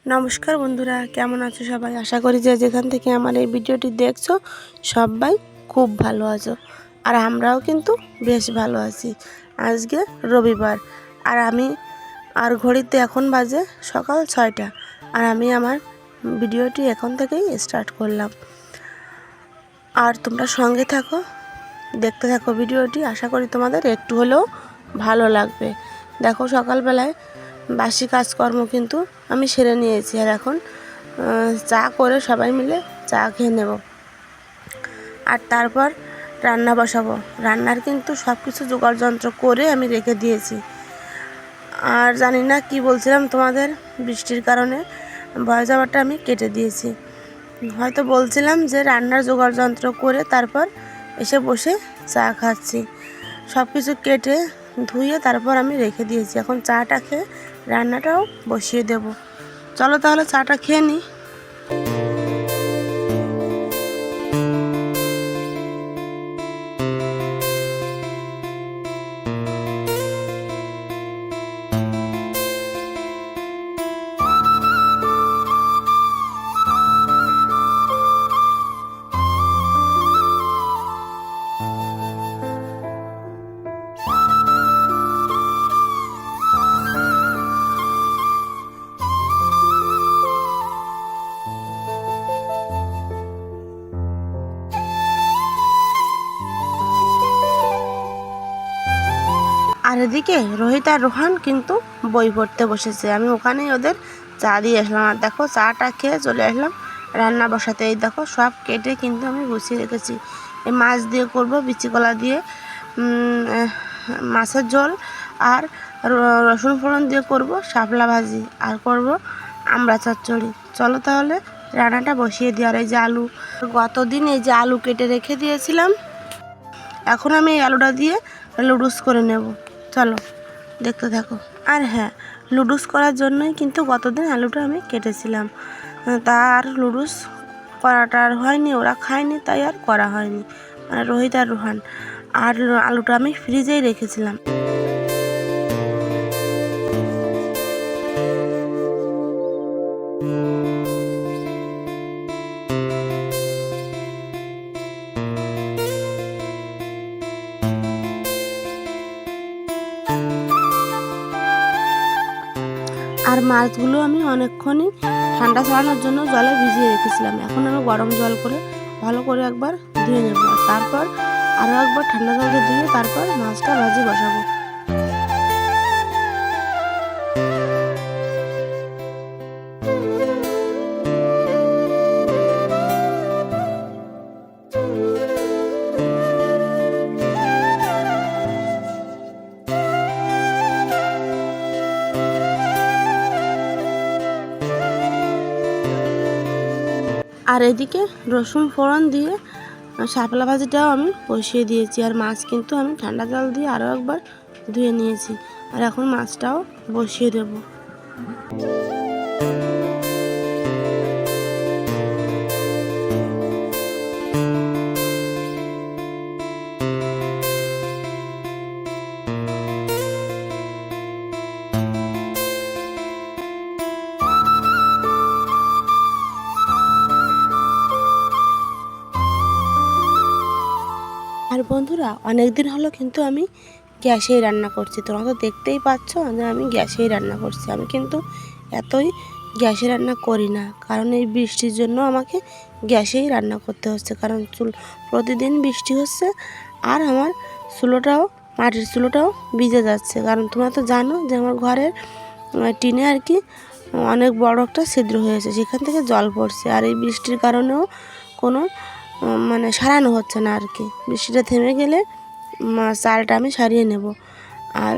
নমস্কার বন্ধুরা, কেমন আছো সবাই? আশা করি যে যেখান থেকে আমার এই ভিডিওটি দেখছো সবাই খুব ভালো আছো। আর আমরাও কিন্তু বেশ ভালো আছি। আজকে রবিবার আর ঘড়িতে এখন বাজে সকাল 6টা। আর আমি আমার ভিডিওটি এখন থেকেই স্টার্ট করলাম। আর তোমরা সঙ্গে থাকো, দেখতে থাকো ভিডিওটি। আশা করি তোমাদের একটু হলেও ভালো লাগবে। দেখো, সকালবেলায় বাসি কাজকর্ম কিন্তু আমি সেরে নিয়েছি। আর এখন চা করে সবাই মিলে চা খেয়ে নেব। আর তারপর রান্না বসাবো। রান্নার কিন্তু সব কিছু জোগাড় যন্ত্র করে আমি রেখে দিয়েছি। আর জানি না কি বলছিলাম তোমাদের, বৃষ্টির কারণে ভয়েস ওভারটা আমি কেটে দিয়েছি। হয়তো বলছিলাম যে রান্নার জোগাড় যন্ত্র করে তারপর এসে বসে চা খাচ্ছি। সব কিছু কেটে ধুয়ে তারপর আমি রেখে দিয়েছি। এখন চাটা খেয়ে রান্নাটাও বসিয়ে দেব। চলো তাহলে চাটা খেয়ে নিই। আর এদিকে রোহিত আর রোহান কিন্তু বই পড়তে বসেছে। আমি ওখানেই ওদের চা দিয়ে আসলাম। আর দেখো, চাটা খেয়ে চলে আসলাম রান্না বসাতে। এই দেখো, সব কেটে কিন্তু আমি গুছিয়ে রেখেছি। এই মাছ দিয়ে করব, বিচি কলা দিয়ে মাছের ঝোল, আর রসুন ফোড়ন দিয়ে করব শাপলা ভাজি, আর করব আমড়া চচ্চড়ি। চলো তাহলে রান্নাটা বসিয়ে দিই। আর এই যে আলু, গতদিন এই যে আলু কেটে রেখে দিয়েছিলাম, এখন আমি এই আলুটা দিয়ে লুডুস করে নেব। চলো দেখতে থাকো। আর হ্যাঁ, লুডুস করার জন্যই কিন্তু গতদিন আলুটা আমি কেটেছিলাম। তার লুডুস করাটা আর হয়নি, ওরা খায়নি, তাই আর করা হয়নি। মানে রোহিত আর রোহান। আর আলুটা আমি ফ্রিজেই রেখেছিলাম। আর মাছগুলো আমি অনেকক্ষণই ঠান্ডা ছড়ানোর জন্য জলে ভিজিয়ে রেখেছিলাম। এখন আমি গরম জল করে ভালো করে একবার ধুয়ে নেব। তারপর আরও একবার ঠান্ডা জল দিয়ে ধুয়ে তারপর মাছটা ভাজি বসাবো। আর এদিকে রসুন ফোড়ন দিয়ে শাপলা ভাজিটাও আমি বসিয়ে দিয়েছি। আর মাছ কিন্তু আমি ঠান্ডা জল দিয়ে আরও একবার ধুয়ে নিয়েছি। আর এখন মাছটাও বসিয়ে দেবো। আর বন্ধুরা, অনেক দিন হলো কিন্তু আমি গ্যাসেই রান্না করছি। তোমরা তো দেখতেই পাচ্ছ যে আমি গ্যাসেই রান্না করছি। আমি কিন্তু এতই গ্যাসে রান্না করি না, কারণ এই বৃষ্টির জন্য আমাকে গ্যাসেই রান্না করতে হচ্ছে। কারণ প্রতিদিন বৃষ্টি হচ্ছে, আর আমার মাটির চুলোটাও ভিজে যাচ্ছে। কারণ তোমরা তো জানো যে আমার ঘরের টিনে আর কি অনেক বড় একটা ছিদ্র হয়েছে, সেখান থেকে জল পড়ছে। আর এই বৃষ্টির কারণেও কোনো মানে সারানো হচ্ছে না আর কি। বৃষ্টিটা থেমে গেলে চালটা আমি সারিয়ে নেব। আর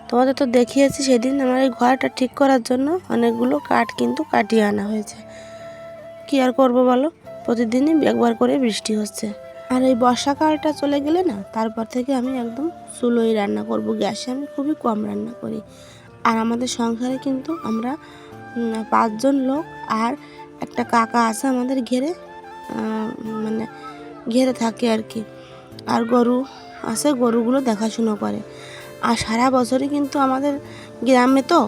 তোমাদের তো দেখিয়েছি সেদিন আমার এই ঘরটা ঠিক করার জন্য অনেকগুলো কাঠ কিন্তু কাটিয়ে আনা হয়েছে। কি আর করব বলো, প্রতিদিনই একবার করে বৃষ্টি হচ্ছে। আর এই বর্ষাকালটা চলে গেলে না, তারপর থেকে আমি একদম চুলোই রান্না করব। গ্যাসে আমি খুবই কম রান্না করি। আর আমাদের সংসারে কিন্তু আমরা 5 জন লোক, আর একটা কাকা আছে আমাদের মানে ঘেরে থাকে আর কি। আর গরু আছে, গরুগুলো দেখাশুনো করে। আর সারা বছরই কিন্তু আমাদের গ্রামে তো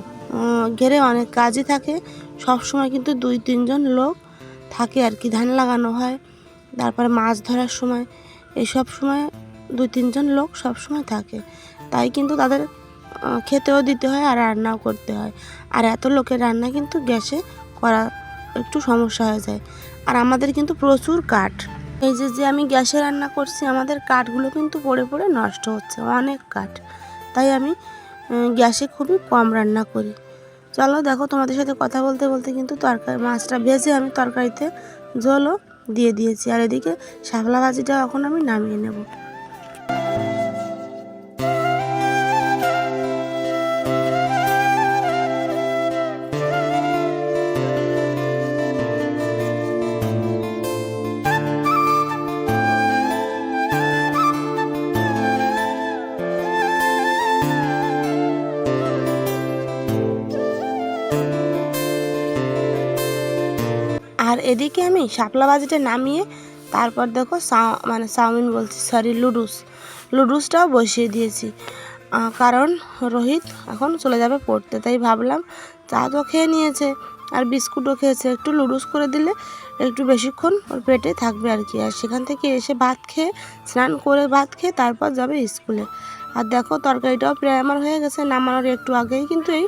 ঘেরে অনেক কাজই থাকে, সব সময় কিন্তু 2-3 জন লোক থাকে আর কি। ধান লাগানো হয়, তারপরে মাছ ধরার সময়, এইসব সময় 2-3 জন লোক সব সময় থাকে। তাই কিন্তু তাদের খেতেও দিতে হয় আর রান্নাও করতে হয়। আর এত লোকের রান্না কিন্তু গ্যাসে করা একটু সমস্যা হয়ে যায়। আর আমাদের কিন্তু প্রচুর কাঠ। এই যে আমি গ্যাসে রান্না করছি, আমাদের কাঠগুলো কিন্তু পড়ে পড়ে নষ্ট হচ্ছে, অনেক কাঠ। তাই আমি গ্যাসে খুবই কম রান্না করি। চলো দেখো, তোমাদের সাথে কথা বলতে বলতে কিন্তু মাছটা ভেজে আমি তরকারিতে ঝোলও দিয়ে দিয়েছি। আর এদিকে শাপলা ভাজিটা এখন আমি নামিয়ে নেব। আর এদিকে আমি শাপলা ভাজিটা নামিয়ে তারপর দেখো চাউমিন বলছি, সরি, লুডুসটাও বসিয়ে দিয়েছি। কারণ রোহিত এখন চলে যাবে পড়তে, তাই ভাবলাম চা তো খেয়ে নিয়েছে আর বিস্কুটও খেয়েছে, একটু লুডুস করে দিলে একটু বেশিক্ষণ ওর পেটে থাকবে আর কি। আর সেখান থেকে এসে ভাত খেয়ে, স্নান করে ভাত খেয়ে তারপর যাবে স্কুলে। আর দেখো তরকারিটাও প্রায় আমার হয়ে গেছে, নামানোর একটু আগেই কিন্তু এই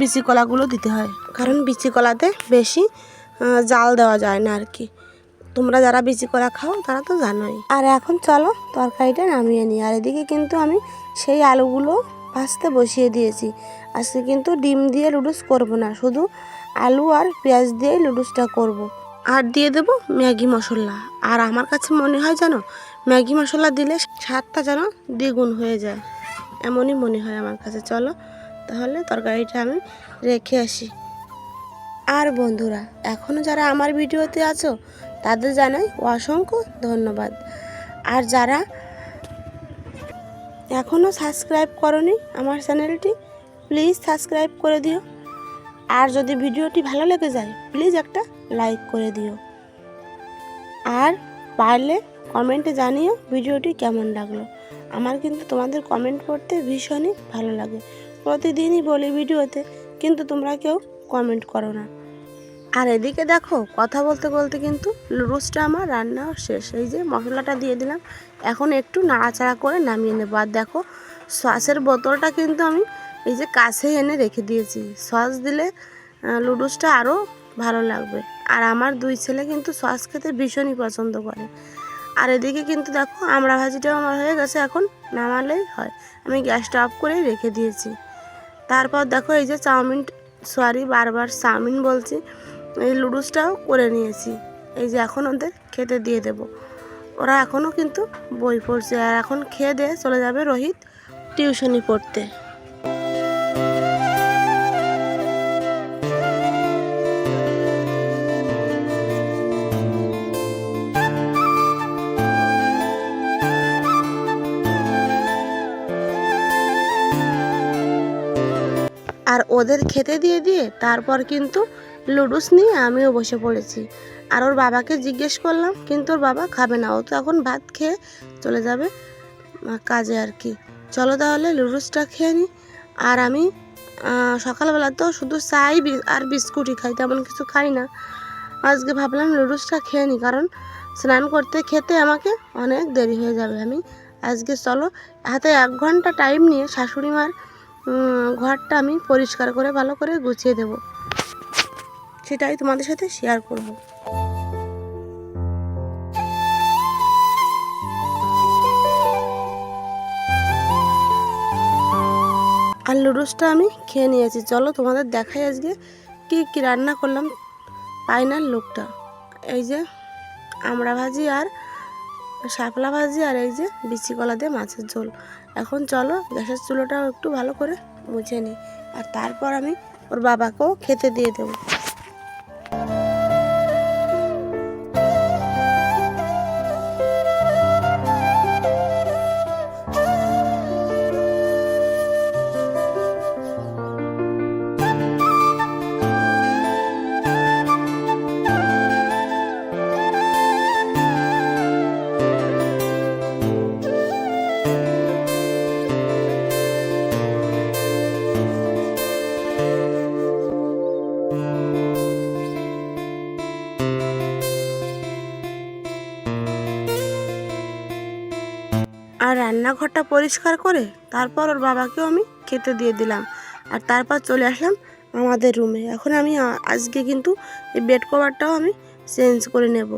বিচি কলাগুলো দিতে হয়, কারণ বিচি কলাতে বেশি জাল দেওয়া যায় না আর কি। তোমরা যারা বিচি কলা খাও তারা তো জানোই। আর এখন চলো তরকারিটা নামিয়ে নিই। আর এদিকে কিন্তু আমি সেই আলুগুলো ভাজতে বসিয়ে দিয়েছি। আজকে কিন্তু ডিম দিয়ে লুডুস করব না, শুধু আলু আর পেঁয়াজ দিয়েই লুডুসটা করব। আর দিয়ে দেব ম্যাগি মশলা। আর আমার কাছে মনে হয় জানো, ম্যাগি মশলা দিলে স্বাদটা যেন দ্বিগুণ হয়ে যায়, এমনই মনে হয় আমার কাছে। চলো তাহলে তরকারিটা আমি রেখে আসি। আর বন্ধুরা, এখনও যারা আমার ভিডিওতে আছো তাদের জানাই অসংখ্য ধন্যবাদ। আর যারা এখনও সাবস্ক্রাইব করনি আমার চ্যানেলটি, প্লিজ সাবস্ক্রাইব করে দিও। আর যদি ভিডিওটি ভালো লেগে যায় প্লিজ একটা লাইক করে দিও। আর পারলে কমেন্টে জানিও ভিডিওটি কেমন লাগলো। আমার কিন্তু তোমাদের কমেন্ট পড়তে ভীষণই ভালো লাগে। প্রতিদিনই বলি ভিডিওতে, কিন্তু তোমরা কেউ কমেন্ট করো না। আর এদিকে দেখো, কথা বলতে বলতে কিন্তু লুডুসটা আমার রান্নাও শেষ। এই যে মশলাটা দিয়ে দিলাম, এখন একটু নাড়াচাড়া করে নামিয়ে নেবো। আর দেখো সসের বোতলটা কিন্তু আমি এই যে কাছে এনে রেখে দিয়েছি। সস দিলে লুডুসটা আরও ভালো লাগবে। আর আমার 2 ছেলে কিন্তু সস খেতে ভীষণই পছন্দ করে। আর এদিকে কিন্তু দেখো আমড়া ভাজিটাও আমার হয়ে গেছে, এখন নামালেই হয়। আমি গ্যাসটা অফ করেই রেখে দিয়েছি। তারপর দেখো এই যে বারবার চাউমিন বলছি, এই লুডুসটাও করে নিয়েছি। এই যে এখন ওদের খেতে দিয়ে দেব। ওরা এখনও কিন্তু বই পড়ছে। আর এখন খেয়ে দিয়ে চলে যাবে রোহিত টিউশনি পড়তে। আর ওদের খেতে দিয়ে দিয়ে তারপর কিন্তু লুডুস নিয়ে আমিও বসে পড়েছি। আর ওর বাবাকে জিজ্ঞেস করলাম, কিন্তু ওর বাবা খাবে না, ও তো এখন ভাত খেয়ে চলে যাবে কাজে আর কি। চলো তাহলে লুডুসটা খেয়ে নিই। আর আমি সকালবেলা তো শুধু চাই আর বিস্কুটই খাই, তেমন কিছু খাই না। আজকে ভাবলাম লুডুসটা খেয়ে নিই, কারণ স্নান করতে খেতে আমাকে অনেক দেরি হয়ে যাবে। আমি আজকে চলো হাতে 1 ঘন্টা টাইম নিয়ে শাশুড়ি মার ঘরটা আমি পরিষ্কার করে ভালো করে গুছিয়ে দেব, সেটাই তোমাদের সাথে শেয়ার করব। আর লুডুসটা আমি খেয়ে নিয়েছি। চলো তোমাদের দেখাই আজকে কি কি রান্না করলাম, ফাইনাল লুকটা। এই যে আমড়া ভাজি আর শাপলা ভাজি, আর এই যে বিচি কলা দিয়ে মাছের ঝোল। এখন চলো গ্যাসের চুলোটাও একটু ভালো করে মুছে নিই, আর তারপর আমি ওর বাবাকেও খেতে দিয়ে দেবো। রান্নাঘরটা পরিষ্কার করে তারপর ওর বাবাকেও আমি খেতে দিয়ে দিলাম। আর তারপর চলে আসলাম আমাদের রুমে। এখন আমি আজকে কিন্তু এই বেড কভারটাও আমি চেঞ্জ করে নেব।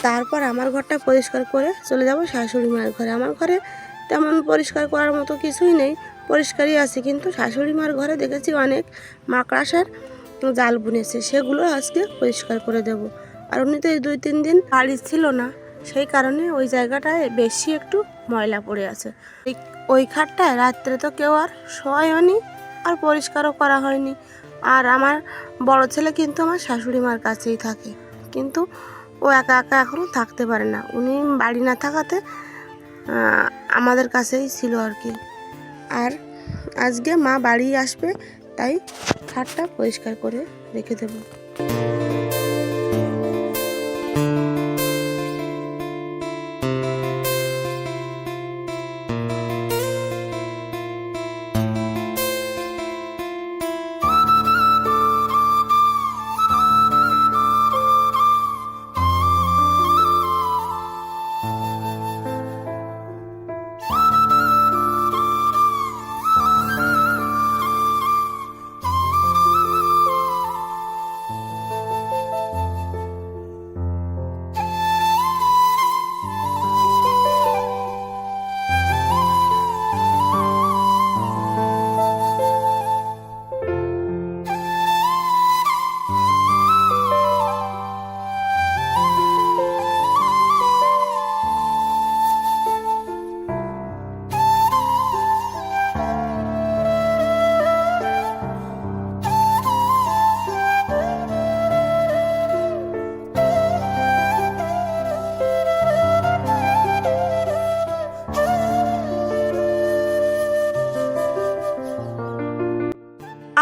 তারপর আমার ঘরটা পরিষ্কার করে চলে যাব শাশুড়ি মায়ের ঘরে। আমার ঘরে তেমন পরিষ্কার করার মতো কিছুই নেই, পরিষ্কারই আছে, কিন্তু শাশুড়ি মার ঘরে দেখেছি অনেক মাকড়াসার জাল বুনেছে, সেগুলো আজকে পরিষ্কার করে দেব। আর উনি তো এই 2-3 দিন বাড়ি ছিল না, সেই কারণে ওই জায়গাটায় বেশি একটু ময়লা পড়ে আছে। ওই খাটটায় রাত্রে তো কেউ আর শোয়নি, আর পরিষ্কারও করা হয়নি। আর আমার বড় ছেলে কিন্তু আমার শাশুড়ি মার কাছেই থাকে, কিন্তু ও একা একা এখনও থাকতে পারে না। উনি বাড়ি না থাকাতে আমাদের কাছেই ছিল আর কি। আর আজকে মা বাড়ি আসবে, তাই খাটটা পরিষ্কার করে রেখে দেব।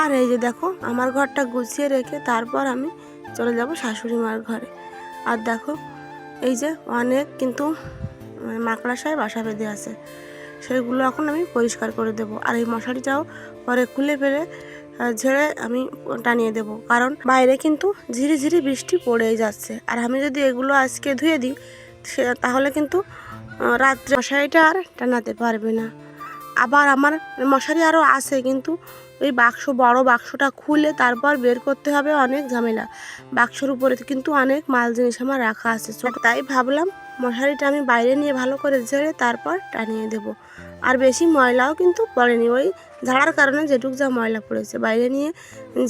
আর এই যে দেখো, আমার ঘরটা গুছিয়ে রেখে তারপর আমি চলে যাব শাশুড়ি মার ঘরে। আর দেখো, এই যে অনেক কিন্তু মাকড়াসায় বাসা বেঁধে আছে, সেগুলো এখন আমি পরিষ্কার করে দেব। আর এই মশারিটাও পরে খুলে ফেলে ঝেড়ে আমি টানিয়ে দেব, কারণ বাইরে কিন্তু ঝিরিঝিরি বৃষ্টি পড়েই যাচ্ছে। আর আমি যদি এগুলো আজকে ধুয়ে দিই তাহলে কিন্তু রাত্রে মশারিটা আর টানাতে পারবে না। আবার আমার মশারি আরও আছে, কিন্তু ওই বড় বাক্সটা খুলে তারপর বের করতে হবে, অনেক ঝামেলা। বাক্সর উপরে কিন্তু অনেক মাল জিনিস আমার রাখা আছে, তাই ভাবলাম মশারিটা আমি বাইরে নিয়ে ভালো করে ঝেড়ে তারপর টানিয়ে দেব। আর বেশি ময়লাও কিন্তু পড়েনি, ওই ঝাড়ার কারণে যেটুক যা ময়লা পড়েছে বাইরে নিয়ে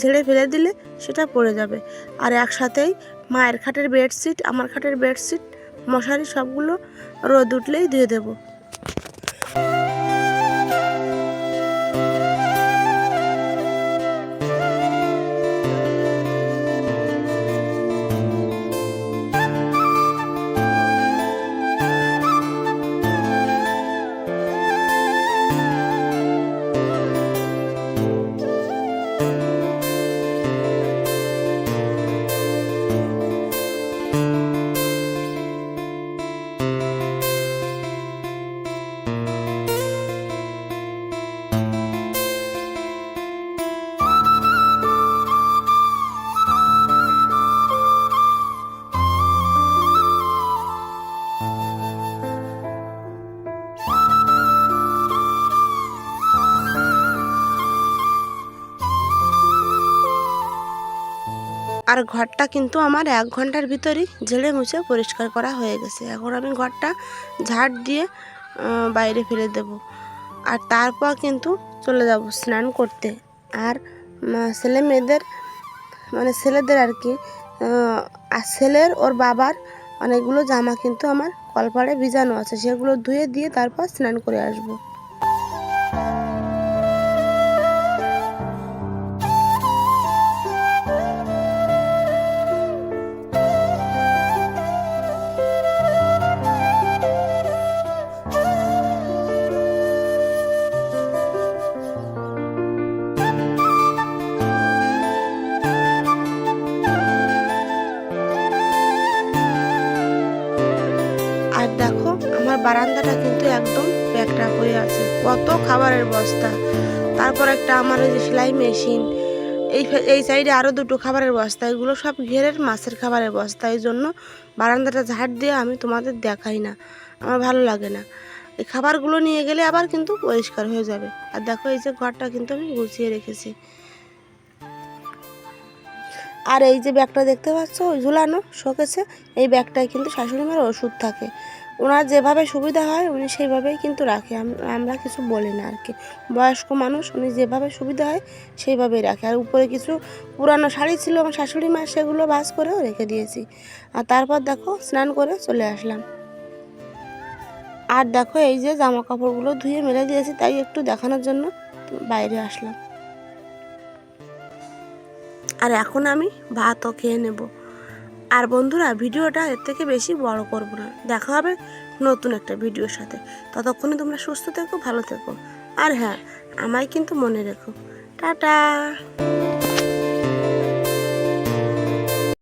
ঝেড়ে ফেলে দিলে সেটা পড়ে যাবে। আর একসাথেই মায়ের খাটের বেডশিট, আমার খাটের বেডশিট, মশারি সবগুলো রোদ উঠলেই ধুয়ে দেবো। আর ঘরটা কিন্তু আমার 1 ঘন্টার ভিতরেই ঝেড়ে মুছে পরিষ্কার করা হয়ে গেছে। এখন আমি ঘরটা ঝাড় দিয়ে বাইরে ফেলে দেব। আর তারপর কিন্তু চলে যাব স্নান করতে। আর ছেলে মেয়েদের মানে ছেলেদের আর কি, আর ছেলের ওর বাবার অনেকগুলো জামা কিন্তু আমার কলপাড়ে ভিজানো আছে, সেগুলো ধুয়ে দিয়ে তারপর স্নান করে আসবো। আর দেখো, আমার বারান্দাটা কিন্তু একদম প্যাকটা হয়ে আছে, কত খাবারের বস্তা। তারপর একটা আমার ওই যে সেলাই মেশিন, এই সাইডে আরও 2টো খাবারের বস্তা, এগুলো সব ঘেরের মাছের খাবারের বস্তা। এই জন্য বারান্দাটা ঝাড় দিয়ে আমি তোমাদের দেখাই না, আমার ভালো লাগে না। এই খাবারগুলো নিয়ে গেলে আবার কিন্তু পরিষ্কার হয়ে যাবে। আর দেখো এই যে ঘরটা কিন্তু আমি গুছিয়ে রেখেছি। আর এই যে ব্যাগটা দেখতে পাচ্ছ ঝুলানো শোকেসে, এই ব্যাগটায় কিন্তু শাশুড়ি মার ওষুধ থাকে। ওনার যেভাবে সুবিধা হয় উনি সেইভাবেই কিন্তু রাখে, আমরা কিছু বলি না আর কি। বয়স্ক মানুষ, উনি যেভাবে সুবিধা হয় সেইভাবেই রাখে। আর উপরে কিছু পুরানো শাড়ি ছিল আমার শাশুড়ি মার, সেগুলো ভাঁজ করেও রেখে দিয়েছি। আর তারপর দেখো স্নান করে চলে আসলাম। আর দেখো এই যে জামা কাপড়গুলো ধুয়ে মেলে দিয়েছি, তাই একটু দেখানোর জন্য বাইরে আসলাম। আর এখন আমি ভাতও খেয়ে নেব। আর বন্ধুরা, ভিডিওটা এর থেকে বেশি বড় করব না, দেখা হবে নতুন একটা ভিডিওর সাথে। ততক্ষণে তোমরা সুস্থ থেকো, ভালো থেকো। আর হ্যাঁ, আমায় কিন্তু মনে রেখো। টাটা।